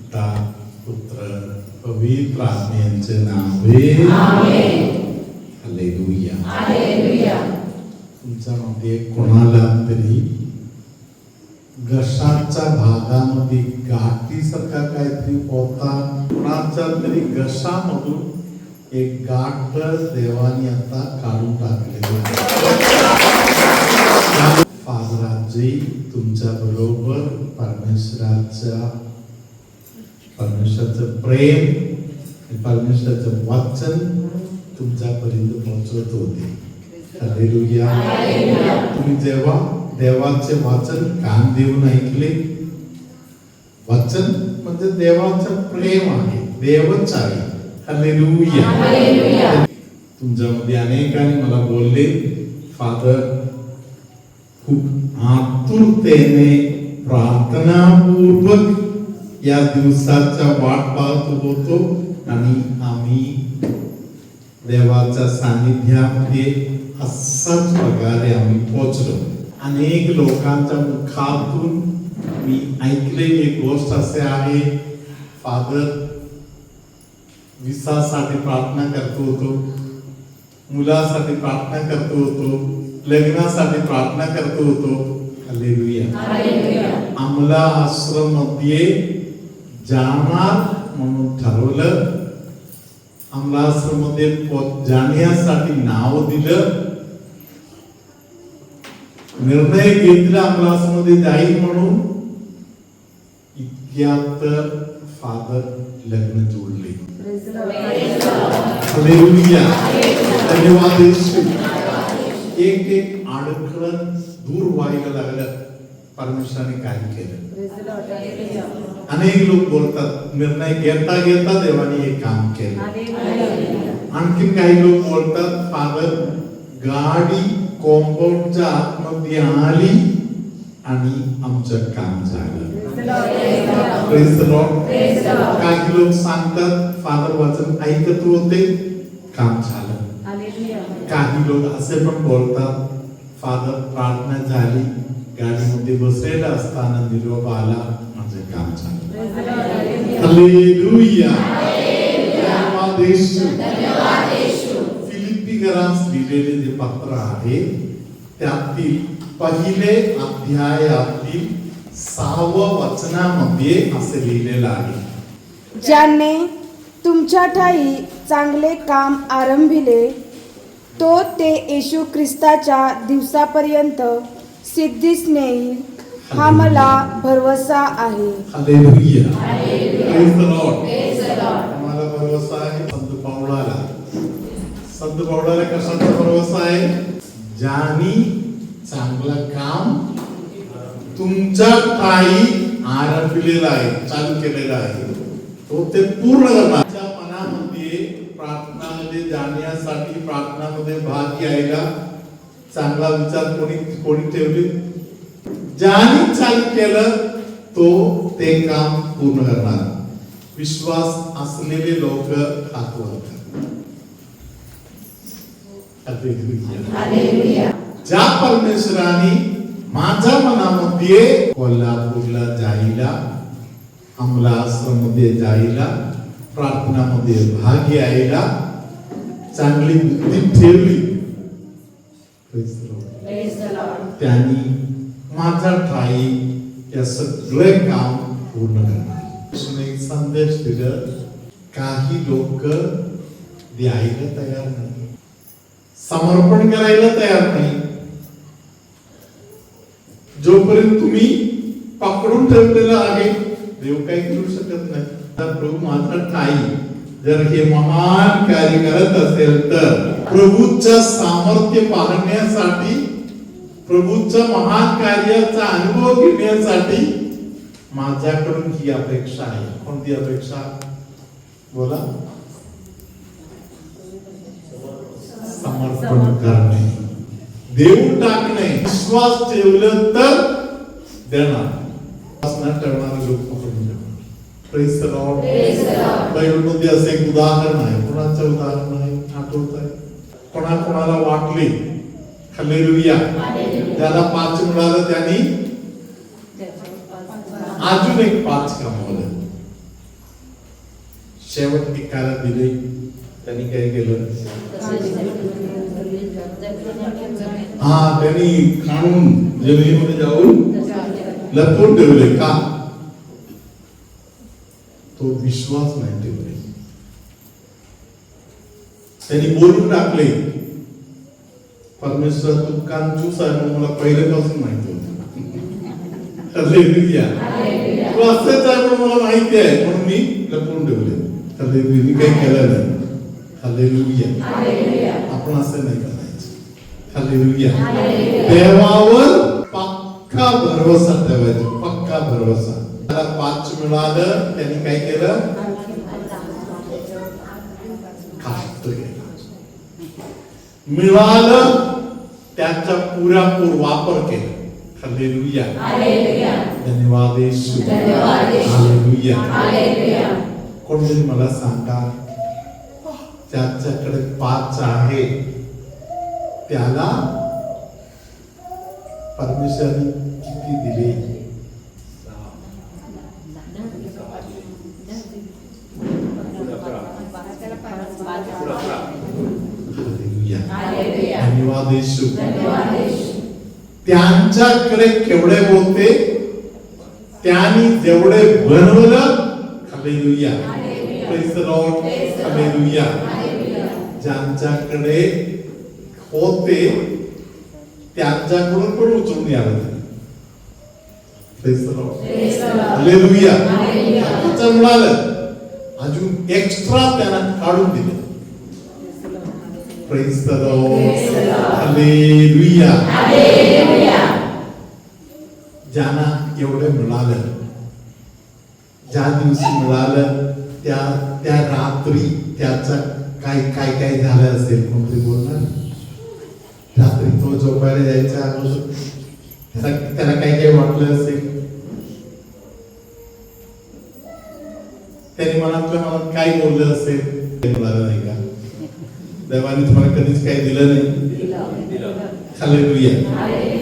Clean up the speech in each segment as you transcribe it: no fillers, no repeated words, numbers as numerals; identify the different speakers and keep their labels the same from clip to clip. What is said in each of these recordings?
Speaker 1: पिता पुत्र पवित्र आत्म्याचे नावे हालेलुया हालेलुया. तुमच्यामध्ये कोणाला तरी घशाच्या भागामध्ये गाठीसारखा काहीतरी होता, कोणाच्या तरी घशामधून एक गाठ देवाने आता काढून टाकलेली आहे. फादराजी तुमच्या बरोबर परमेश्वराचं प्रेम, परमेश्वराचं वचन तुमच्यापर्यंत पोहोचवत होते. हालेलुया. तुम्ही जेव्हा देवाचे वचन कान देऊन ऐकले, वचन म्हणजे देवाचं प्रेम आहे, देवच आहे. हालेलुया. तुमच्यामध्ये अनेकांनी मला बोलले, फादर खूप आतुरतेने प्रार्थनापूर्वक या दिवसाचा वाट पाहत होतो आणि आम्ही देवाच्या सानिध्यामध्ये असाच प्रकारे आम्ही पोहोचलो. अनेक लोकांच्या मुखातून मी ऐकलेली गोष्ट असे आहे, फादर विसासाठी प्रार्थना करतो होतो, मुलासाठी प्रार्थना करतो होतो, लग्नासाठी प्रार्थना करतो होतो. हालेलुया. आम्हाला आश्रम मध्ये जाणार म्हणून ठरवलं, आम्हाला आश्रम मध्ये जाण्यासाठी नाव दिलं, निर्णय घेतला आम्हाला आश्रम मध्ये जाईल म्हणून. इतक्यात फादर लग्न जोडले. हालेलुया. धन्यवाद येशू. एक एक अडखळण दूर व्हायला लागलं. परमेश्वराने काय केलं. अनेक लोक बोलतात निर्णय घेता घेता देवाने हे काम केलं. आणखी काही लोक बोलतात फादर गाडी कॉम्पाऊंडच्या आतमध्ये आली आणि आमचं काम झालं. Praise the Lord. काही लोक सांगतात फादर वचन ऐकत होते, काम झालं. काही लोक असे पण बोलतात फादर प्रार्थना झाली, गाडीमध्ये बसलेला असताना निरोप आला, माझे काम झालं. हालेलुया. धन्यवाद येशू. फिलिप्पीकरांस लिहिलेले जे पत्र आहे त्यातील पहिले अध्यायातील 6व्या वचनामध्ये असे लिहिलेलं आहे,
Speaker 2: ज्याने तुमच्या ठायी चांगले काम आरंभिले तो ते येशू ख्रिस्ताच्या दिवसापर्यंत सिद्धीस नेईल, हा मला भरवसा आहे.
Speaker 1: हालेलुया. Praise the Lord. मला भरवसा आहे संत पावलाला कशाचा भरवसा आहे. ज्यानी चांगलं काम तुमच्या ठायी आरंभिलेलं आहे, चालू केलेलं आहे, तो ते पूर्ण करणार. मनामध्ये प्रार्थनामध्ये जाण्यासाठी, प्रार्थनामध्ये भाग घ्यायला चांगला विचार कोणी ठेवले, ज्याने चालू केलं तो ते काम पूर्ण करणार. विश्वास असलेले लोक हात वरतात. ज्या परमेश्वराने माझ्या मनामध्ये कोल्हापूरला जायला, आम्हाला आश्रममध्ये जायला, प्रार्थनामध्ये भाग घ्यायला चांगली बुद्धी ठेवली, त्यांनी माझ्या ठाई या सगळे काम पूर्ण करणार. एक संदेश दिलं, काही लोक द्यायला तयार नाही, समर्पण करायला तयार नाही. जोपर्यंत तुम्ही पकडून ठेवलेलं आहे देव काही करू शकत नाही. प्रभू माझा ठाई जर हे महान कार्य करत असेल तर प्रभूचं सामर्थ्य पाहण्यासाठी, प्रभूच्या महान कार्याचा अनुभव घेण्यासाठी माझ्याकडून ही अपेक्षा आहे. कोणती अपेक्षा बोला. समर्पण करणे, देऊन टाकणे. विश्वास ठेवलं तर देणार, विश्वास ठेवणारे लोक पकडून देणार. Praise the Lord. बायबलमध्ये असे एक उदाहरण आहे. कोणाचं उदाहरण आहे आठवत आहे? कोणाला वाटले. हालेलुया. त्याला 5 मिळालं, त्यांनी अजून एक 5 कमवलं. शेवट पिकाला दिले. त्यांनी काय केलं? त्यांनी खाणून जमिनीमध्ये जाऊन लपवून ठेवले. का? तो विश्वास नाही ठेवले. त्यांनी बोलून टाकले, परमेश्वर तू कांचूस आहे म्हणून मला पहिल्यापासून माहिती होतं. हालेलुया. तू असंच आहे म्हणून मला माहिती आहे, म्हणून मी लपवून ठेवले. हालेलुया. मी काही केलं नाही. हालेलुया. आपण असं नाही करायचं. हालेलुया. देवावर पक्का भरोसा ठेवायचा. पक्का भरोसा. त्याला 5 मिळालं, त्यांनी काय केलं? कष्ट केलं. मिळालं, त्याचा पुरेपूर वापर केला. हालेलुया. धन्यवाद येशू. हालेलुया. कोणतरी मला सांगा, ज्याच्याकडे 5 आहे त्याला परमेश्वराने किती दिले? धन्यवाद येशू. त्यांच्याकडे केवढे होते? त्यांनी जेवढे बनवलं. Hallelujah. Praise the Lord. Hallelujah. ज्यांच्याकडे होते त्यांच्याकडून पण उचलून यावं. Praise the Lord. हालेलुया. त्याचं मिळालं, अजून एक्स्ट्रा त्यांना काढून दिले. Praise the Lord. हालेलुया. ज्यांना एवढं मिळालं, ज्या दिवशी मिळालं त्या रात्री त्याचा काय झालं असेल? कोणतरी बोलणार? रात्री तो झोपायला जायचा अगोदर त्याला काय वाटलं असेल? त्याने मनात काय बोललं असेल? मिळालं नाही का? देवाने तुम्हाला कधीच काही दिलं नाही. हालेलुया.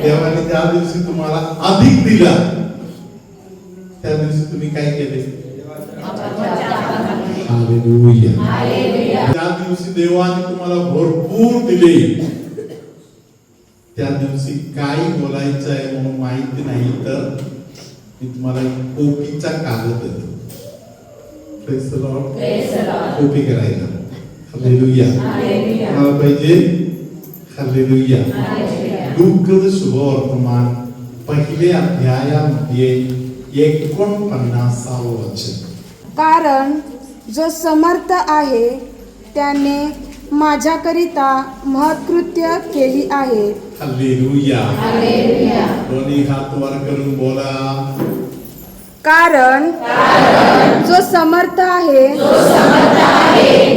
Speaker 1: देवाने ज्या दिवशी तुम्हाला अधिक दिला, त्या दिवशी तुम्ही काय केले? हालेलुया. ज्या दिवशी देवाने तुम्हाला भरपूर दिले, त्या दिवशी काय बोलायचं आहे म्हणून माहिती नाही, तर मी तुम्हाला कॉपीचा कागद देतो. Praise the Lord. कॉपी करायला. हालेलुया. मला पाहिजे. हालेलुया. लूकाचं शुभवर्तमान 1 अध्यायामध्ये 49 वचन.
Speaker 2: कारण जो समर्थ आहे त्याने माझ्याकरिता महत्कृत्य केली आहे.
Speaker 1: हालेलुया. दोन्ही हात वर करून बोला.
Speaker 2: कारण जो समर्थ आहे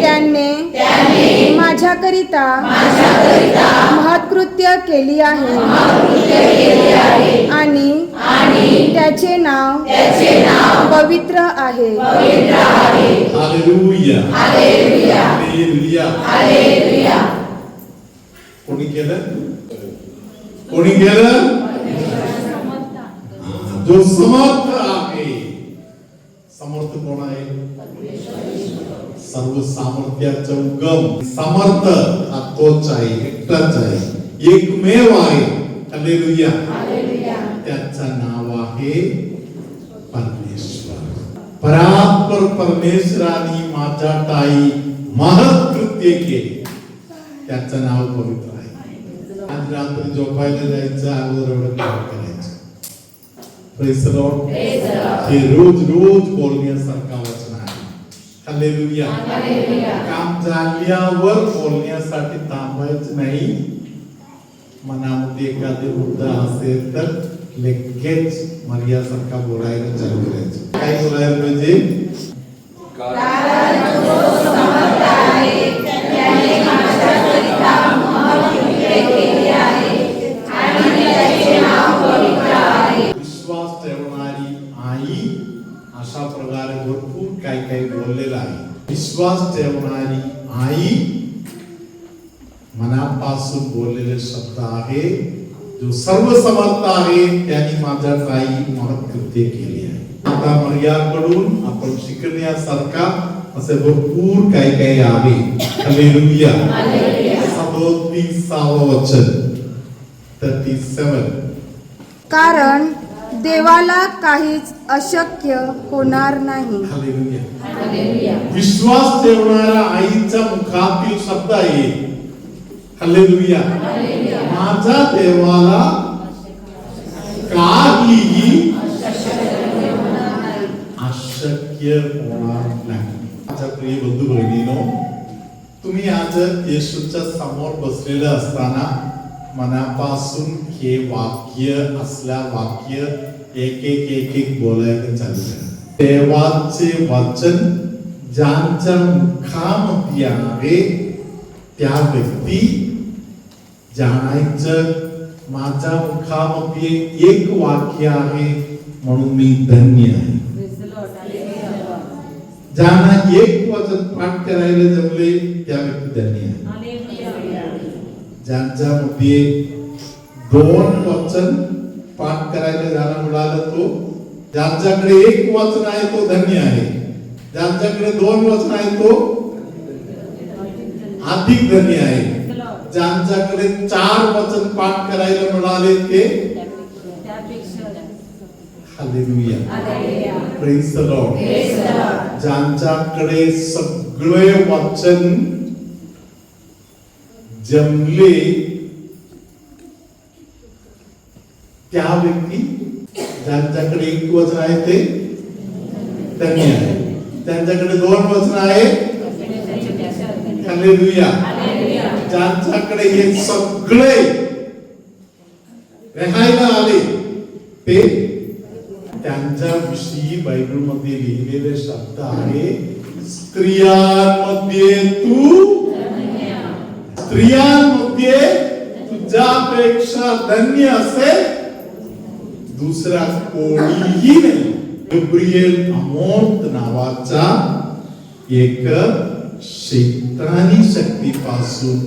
Speaker 2: त्याने माझ्याकरिता महत्कृत्य केली आहे आणि त्याचे नाव पवित्र आहे.
Speaker 1: हालेलुया. हालेलुया. कोणी केलं? कोणी केलं? जो समर्थ आहे. समर्थ कोण आहे? सर्व सामर्थ्याचा उगम समर्थ हा तोच आहे, एकटाच आहे, एकमेव आहे. हालेलुया. त्याचं नाव आहे परमेश्वर. परात्पर परमेश्वराने माझ्यासाठी महत्कृत्य केले. त्याचं नाव पवित्र आहे. आज रात्री झोपायला जायचं अगोदर एवढं काम करायचं. Praise the Lord. हे रोज बोलण्यासारखा वचन आहे. हालेलुया. काम झाल्यावर बोलण्यासाठी थांबायचं नाही. मनामध्ये एखादे मुद्दा असेल तर लगेच मर्यासारखा बोलायला चालू करायचं. काय बोलायला पाहिजे? विश्वास ठेवणारी आई अशा प्रकारे भरपूर काय बोललेलं आहे. विश्वास ठेवणारी आई मनापासून बोललेले शब्द आहे. जो सर्व समर्थ आहे त्यांनी माझ्यासाठी महत्कृत्य केले आहे. आता मर्याकडून आपण शिकण्यासारखा असे भरपूर काही काही आहे. हालेलुया. 37 वचन 37.
Speaker 2: कारण देवाला काहीच अशक्य होणार नाही.
Speaker 1: हालेलुया. विश्वास ठेवणाऱ्या आईच्या मुखातील शब्द आहे. हालेलुया. माझ्या देवाला काहीही अशक्य होणार नाही. माझ्या प्रिय बंधू भगिनीनो, तुम्ही आज येशूच्या समोर बसलेले असताना मनापासून हे वाक्य असल्या वाक्य एक बोलायला चाललं. देवाचे वचन ज्यांच्या मुखामध्ये आहे त्या व्यक्ती जाणायचं माझ्या मुखामध्ये एक वाक्य आहे म्हणून मी धन्य आहे. ज्यांना एक वचन पाठ करायला जमले त्या व्यक्ती धन्य आहे. ज्यांच्यामध्ये 2 वचन पाठ करायला ज्याला मिळालं तो, ज्यांच्याकडे 1 वचन आहे तो धन्य आहे. ज्यांच्याकडे 2 वचन आहे तो अधिक धन्य आहे. ज्यांच्याकडे 4 वचन पाठ करायला मिळाले ते हालेलुया. Praise the Lord. ज्यांच्याकडे सगळे वचन जमले त्या व्यक्ती, ज्यांच्याकडे 1 वचन आहे ते धन्य आहे. ज्यांच्याकडे 2 वचन आहे हालेलुया. ज्यांच्याकडे हे सगळे राहायला आले ते त्यांच्याविषयी बायबलमध्ये लिहिलेले शब्द आहे. स्त्रियांमध्ये तुझ्यापेक्षा धन्य असेल दुसरा कोणीही नाही. गब्रिएल अमोंत नावाचा एक शैतानी शक्तीपासून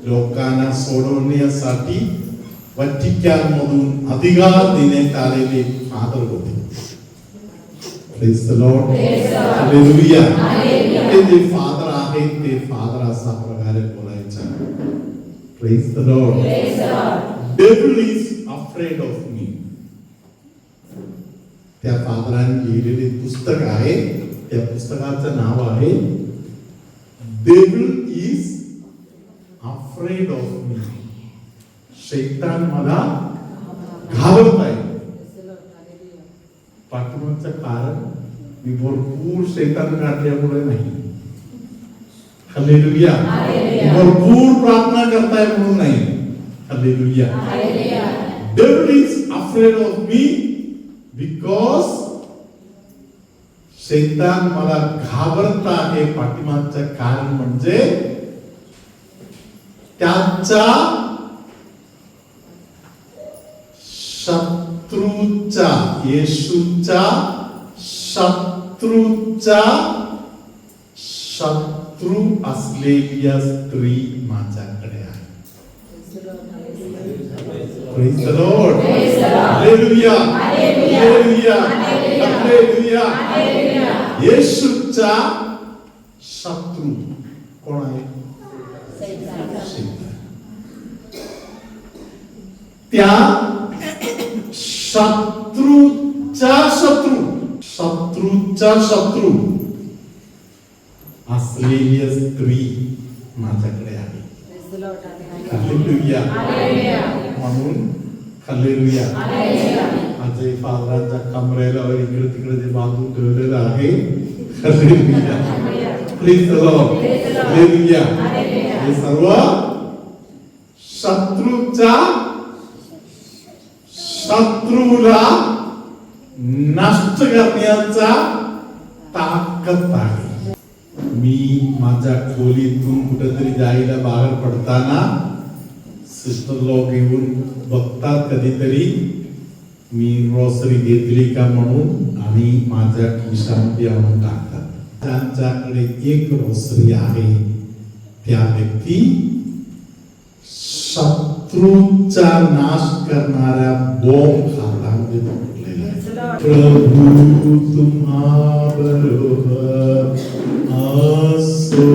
Speaker 1: लोकांना सोडवण्यासाठी व्हॅटिकनमधून अधिकार देण्यात आलेले फादर होते. Praise the Lord. हालेलुया. ते जे फादर आहे ते फादर असा प्रकारे बोलायचा. Praise the Lord. Devil is afraid of me. त्या फादरांनी लिहिलेले पुस्तक आहे. त्या पुस्तकाचं नाव आहे devil is afraid of me. शैतान मला घाबरत आहे. पाठिंबाचं कारण मी भरपूर शैतान काढल्यामुळे नाही. हालेलुया. भरपूर प्रार्थना करताय म्हणून नाही. Hallelujah. Devil is afraid of me because शैतान मला घाबरत आहे. पाठिंबाचं कारण म्हणजे त्याच्या शत्रूचा, येशूचा शत्रूचा शत्रू असलेली स्त्री माझ्याकडे आहे. Praise the Lord. Hallelujah. Hallelujah. Hallelujah. येशूचा शत्रू कोण आहे? शैतान. त्या शत्रूचा शत्रू असलेली स्त्री माझ्याकडे आहे. हालेलुया. म्हणून हालेलुया. आज फादरांच्या कमरेला इकडे तिकडे जे बांधून ठेवलेलं आहे. Hallelujah. Please the Lord. Hallelujah. हे सर्व शत्रूला नष्ट करण्याचा ताकद आहे. मी माझ्या खोलीतून कुठेतरी जायला बाहेर पडताना सिस्टर लोक येऊन बघतात कधीतरी मी ग्रोसरी घेतली का म्हणून आणि माझ्या खिशामध्ये आणून टाकतात. ज्यांच्याकडे 1 ग्रोसरी आहे त्या व्यक्ती शत्रूचा नाश करणाऱ्या बॉम्ब खाला म्हणजे प्रभु तुम्हा बरोबर असो.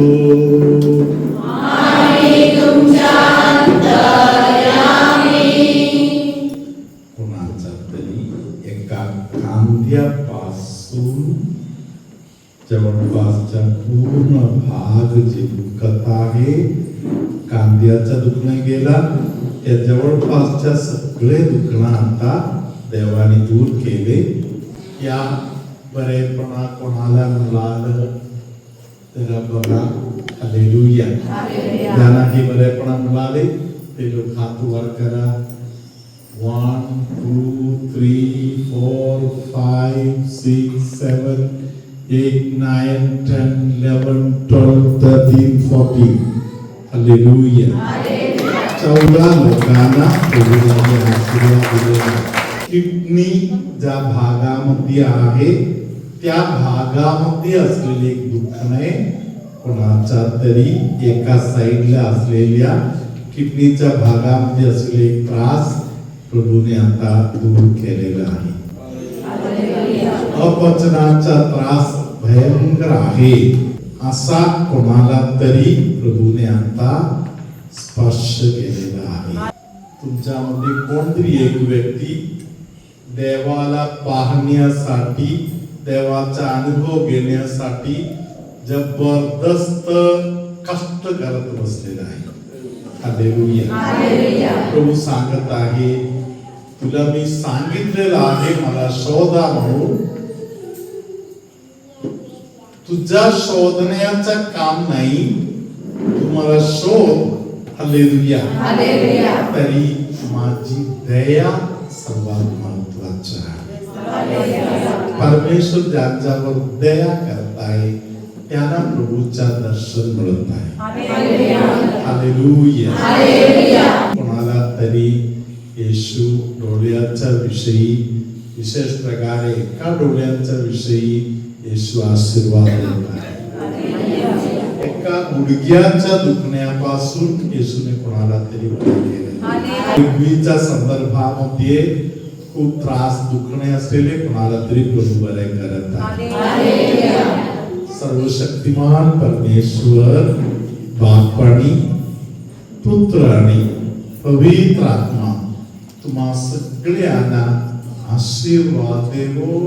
Speaker 1: कोणाचा तरी एका खांद्यापासून जवळपासचा पूर्ण भाग जे दुखत आहे, कांद्याचा दुखणं गेला, त्या जवळपासच्या सगळे दुखणं आता देवाने दूर केले. या बरेपणा कोणाला मिळालं तर बघा, हालेलुया. ज्यांनाही बरेपणा मिळाले ते लोक हात वर करा. 1 2 3 4 5 6 7 8 9 10 11 12 13 14. हालेलुया. 14 लोकांना प्रभूने आशीर्वाद दिले. किडनी ज्या भागामध्ये आहे त्या भागामध्ये असलेले एक दुखणे, कोणाचा तरी एका साईडला असलेल्या किडनीच्या भागामध्ये असलेले एक त्रास प्रभूने आता दूर केलेला आहे. अपचनाचा त्रास भयंकर आहे असा कोणाला तरी प्रभूने आता स्पर्श केलेला आहे. तुमच्यामध्ये कोणतरी एक व्यक्ती देवाला पाहण्यासाठी, देवाचा अनुभव घेण्यासाठी जबरदस्त कष्ट करत बसलेला आहे. हालेलुया. प्रभू सांगत आहे, तुला मी सांगितलेलं आहे मला शोधा म्हणून. तुझा शोधण्याचं काम नाही, तुम्हाला शोध. हालेलुया. तरी माझी दया सर्वात महत्वाची आहे. परमेश्वर ज्यांच्यावर दया करताय त्यांना प्रभूचा दर्शन मिळत आहे. हालेलुया. कोणाला तरी येशू डोळ्याच्या विषयी, विशेष प्रकारे एका डोळ्याच्या विषयी येशू आशीर्वाद देत आहे. एका गुडघ्याच्या दुखण्यापासून येशूने कोणाला तरी बरे केले. गुडघीच्या संदर्भामध्ये खूप त्रास, दुखणे असलेले कोणाला तरी प्रभू बरे करत आहे. सर्वशक्तिमान परमेश्वर बाप आणि पुत्र आणि पवित्र आत्मा तुम्हा सगळ्यांना आशीर्वाद देवो.